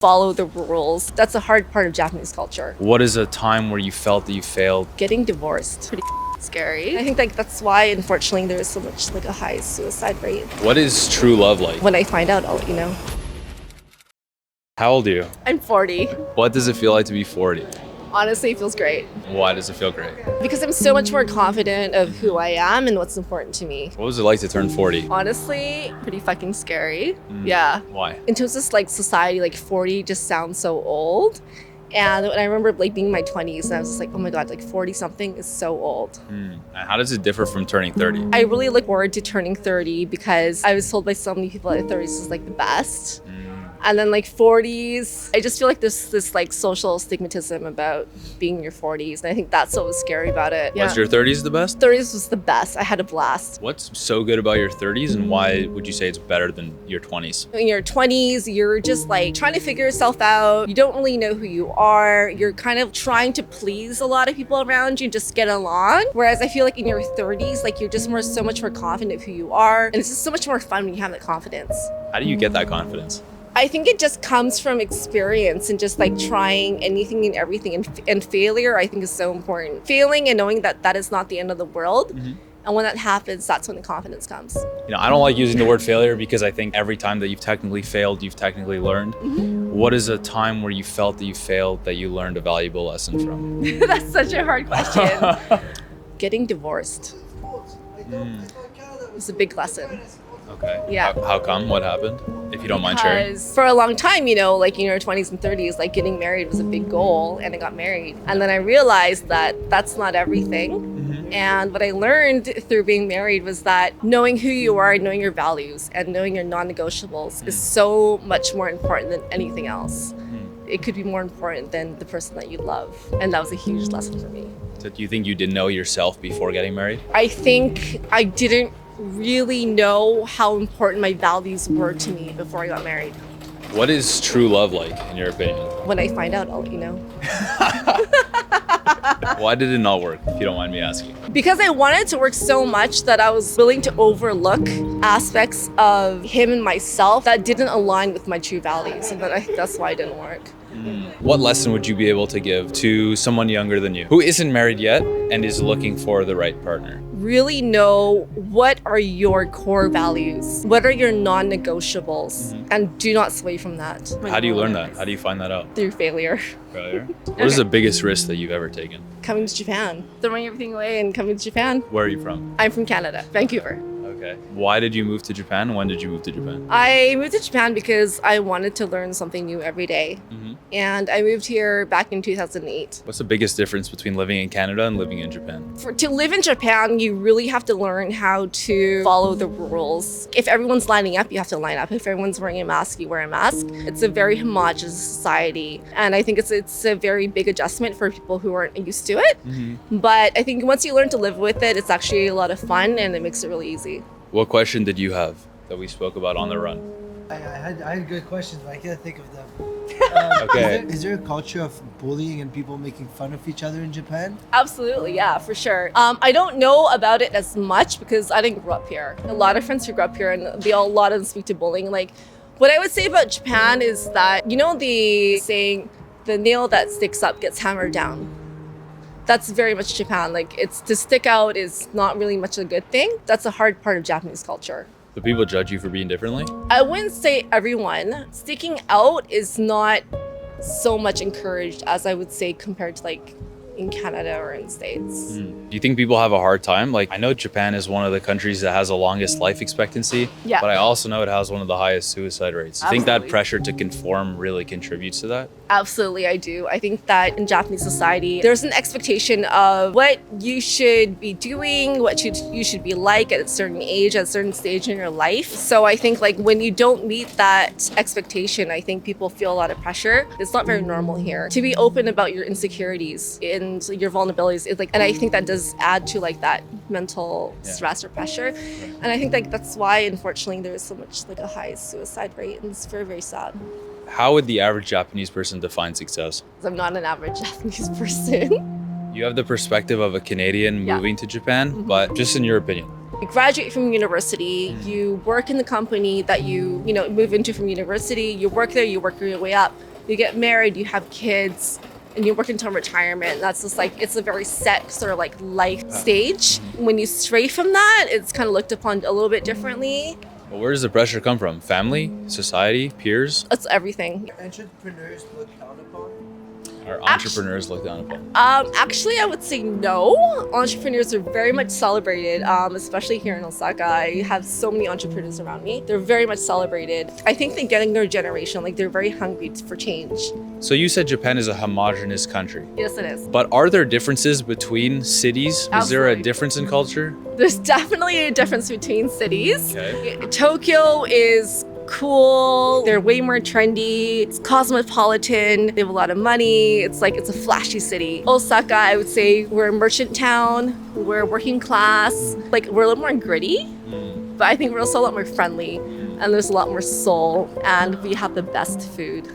follow the rules. That's a hard part of Japanese culture. What is a time where you felt that you failed? Getting divorced, pretty scary. I think that's why, unfortunately, there is so much a high suicide rate. What is true love like? When I find out, I'll let you know. How old are you? I'm 40. What does it feel like to be 40? Honestly, it feels great. Why does it feel great? Because I'm so much more confident of who I am and what's important to me. What was it like to turn 40? Honestly, pretty fucking scary. Yeah. Why? In terms of society, 40 just sounds so old. And when I remember being in my 20s, and I was just like, oh my God, 40 something is so old. And how does it differ from turning 30? I really look forward to turning 30 because I was told by so many people that 30s is the best. And then 40s, I just feel like there's this social stigmatism about being in your 40s. And I think that's what was scary about it. Was your 30s the best? 30s was the best. I had a blast. What's so good about your 30s and why would you say it's better than your 20s? In your 20s, you're just trying to figure yourself out. You don't really know who you are. You're kind of trying to please a lot of people around you, just get along. Whereas I feel like in your 30s, you're just so much more confident of who you are. And it's just so much more fun when you have that confidence. How do you get that confidence? I think it just comes from experience and just trying anything and everything. And failure, I think, is so important. Failing and knowing that that is not the end of the world. And when that happens, that's when the confidence comes. I don't like using the word failure because I think every time that you've technically failed, you've technically learned. What is a time where you felt that you failed that you learned a valuable lesson from? That's such a hard question. Getting divorced. It's a big lesson. Okay. Yeah. How come? What happened? If you don't mind sharing. Because for a long time, in your 20s and 30s, getting married was a big goal, and I got married. And then I realized that that's not everything. And what I learned through being married was that knowing who you are, knowing your values, and knowing your non-negotiables is so much more important than anything else. It could be more important than the person that you love. And that was a huge lesson for me. So do you think you didn't know yourself before getting married? I think I didn't really know how important my values were to me before I got married. What is true love like, in your opinion? When I find out, I'll let you know. Why did it not work, if you don't mind me asking? Because I wanted to work so much that I was willing to overlook aspects of him and myself that didn't align with my true values. And that's why it didn't work. What lesson would you be able to give to someone younger than you who isn't married yet and is looking for the right partner? Really know what are your core values, what are your non-negotiables, and do not sway from that. How do you learn that? How do you find that out? Through failure. Failure? What is the biggest risk that you've ever taken? Coming to Japan. Throwing everything away and coming to Japan. Where are you from? I'm from Canada, Vancouver. Okay. Why did you move to Japan? When did you move to Japan? I moved to Japan because I wanted to learn something new every day. And I moved here back in 2008. What's the biggest difference between living in Canada and living in Japan? To live in Japan, you really have to learn how to follow the rules. If everyone's lining up, you have to line up. If everyone's wearing a mask, you wear a mask. It's a very homogenous society. And I think it's a very big adjustment for people who aren't used to it. But I think once you learn to live with it, it's actually a lot of fun and it makes it really easy. What question did you have that we spoke about on the run? I had good questions, but I can't think of them. Okay. Is there a culture of bullying and people making fun of each other in Japan? Absolutely, yeah, for sure. I don't know about it as much because I didn't grow up here. A lot of friends who grew up here, and a lot of them speak to bullying. What I would say about Japan is that, the saying, the nail that sticks up gets hammered down. That's very much Japan. It's to stick out is not really much a good thing. That's a hard part of Japanese culture. Do people judge you for being differently? I wouldn't say everyone. Sticking out is not so much encouraged as I would say compared to in Canada or in the States. Do you think people have a hard time? I know Japan is one of the countries that has the longest life expectancy, Yeah. but I also know it has one of the highest suicide rates. Do you think that Absolutely. pressure to conform really contributes to that? Absolutely, I do. I think that in Japanese society, there's an expectation of what you should be doing, what you should be like at a certain age, at a certain stage in your life. So I think when you don't meet that expectation, I think people feel a lot of pressure. It's not very normal here. To be open about your insecurities and your vulnerabilities, and I think that does add to that mental stress or pressure. And I think that's why, unfortunately, there's so much a high suicide rate, and it's very, very sad. How would the average Japanese person define success? I'm not an average Japanese person. You have the perspective of a Canadian Yeah. moving to Japan, but just in your opinion, You graduate from university, you work in the company that you move into from university, you work there, you work your way up. You get married, you have kids, and you work until retirement. That's just like, it's a very set sort of like life stage. When you stray from that, it's kind of looked upon a little bit differently. Well, where does the pressure come from? Family, society, peers? It's everything. Entrepreneurs look down upon. Are entrepreneurs looked down upon? Actually, I would say no. Entrepreneurs are very much celebrated, especially here in Osaka. I have so many entrepreneurs around me. They're very much celebrated. I think the younger generation, like they're very hungry for change. So you said Japan is a homogenous country. Yes, it is. But are there differences between cities? Is there a Absolutely. difference in culture? There's definitely a difference between cities. Okay. Tokyo is cool. They're way more trendy. It's cosmopolitan. They have a lot of money. It's like, it's a flashy city. Osaka, I would say we're a merchant town. We're working class. Like, we're a little more gritty, but I think we're also a lot more friendly. And there's a lot more soul. And we have the best food.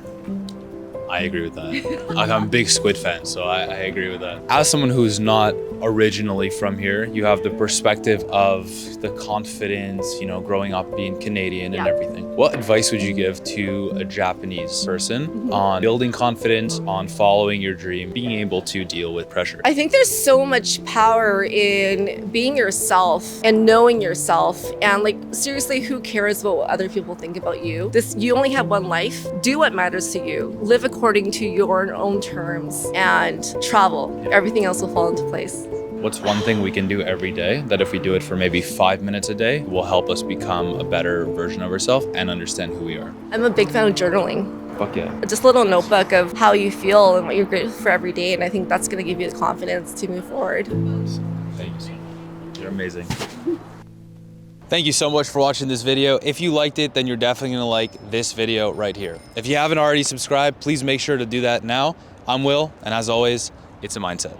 I agree with that. I'm a big Squid fan, so I agree with that. As someone who's not originally from here, you have the perspective of the confidence, you know, growing up being Canadian and Yeah. everything. What advice would you give to a Japanese person on building confidence, on following your dream, being able to deal with pressure? I think there's so much power in being yourself and knowing yourself. And like, seriously, who cares about what other people think about you? You only have one life. Do what matters to you. Live according to your own terms and travel. Everything else will fall into place. What's one thing we can do every day that if we do it for maybe 5 minutes a day will help us become a better version of ourselves and understand who we are? I'm a big fan of journaling. Fuck yeah. Just a little notebook of how you feel and what you're grateful for every day. And I think that's going to give you the confidence to move forward. Thank you so much. You're amazing. Thank you so much for watching this video. If you liked it, then you're definitely gonna like this video right here. If you haven't already subscribed, please make sure to do that now. I'm Will, and as always, it's a mindset.